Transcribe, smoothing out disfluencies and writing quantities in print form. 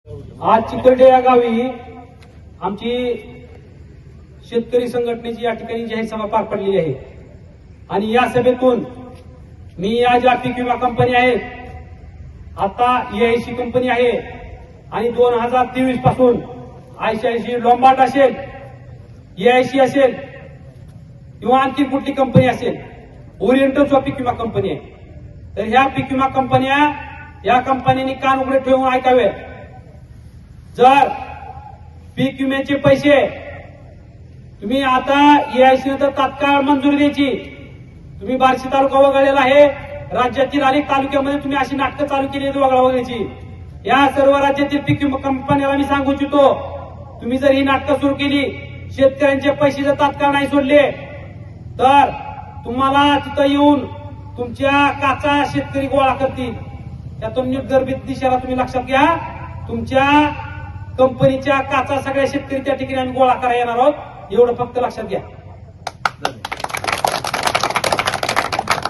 आज चिकलडे या गावी आमची शेतकरी संघटनेची या ठिकाणी जाहीर सभा पार पडलेली आहे आणि या सभेतून मी या ज्या पीक विमा कंपनी आहेत, आता EIC कंपनी आहे आणि 2023 पासून ICICI लोंबार्ड असेल, EIC असेल किंवा आणखी कुठली कंपनी असेल, ओरिएंटल पीक विमा कंपनी आहे. तर ह्या पीक विमा कंपन्या या कंपन्यांनी कान उघडे ठेवून ऐकावे. जर पीक विम्याचे पैसे तुम्ही आता EIC नंतर तात्काळ मंजुरी द्यायची. तुम्ही बार्शी तालुका वगळलेला आहे, राज्यातील अनेक तालुक्यामध्ये तुम्ही अशी नाटकं चालू केली आहेत वगळण्याची. या सर्व राज्यातील पीक विमा कंपन्याला मी सांगू इच्छितो, तुम्ही जर ही नाटकं सुरू केली, शेतकऱ्यांचे पैसे जर तात्काळ नाही सोडले तर तुम्हाला तिथं येऊन तुमच्या काचा शेतकरी गोळा करतील. त्यातून निर्गर्भित दिशेला तुम्ही लक्षात घ्या. तुमच्या कंपनीच्या काचा सगळ्या शेतकरी त्या ठिकाणी आम्ही गोळा करायला येणार आहोत, एवढं फक्त लक्षात घ्या.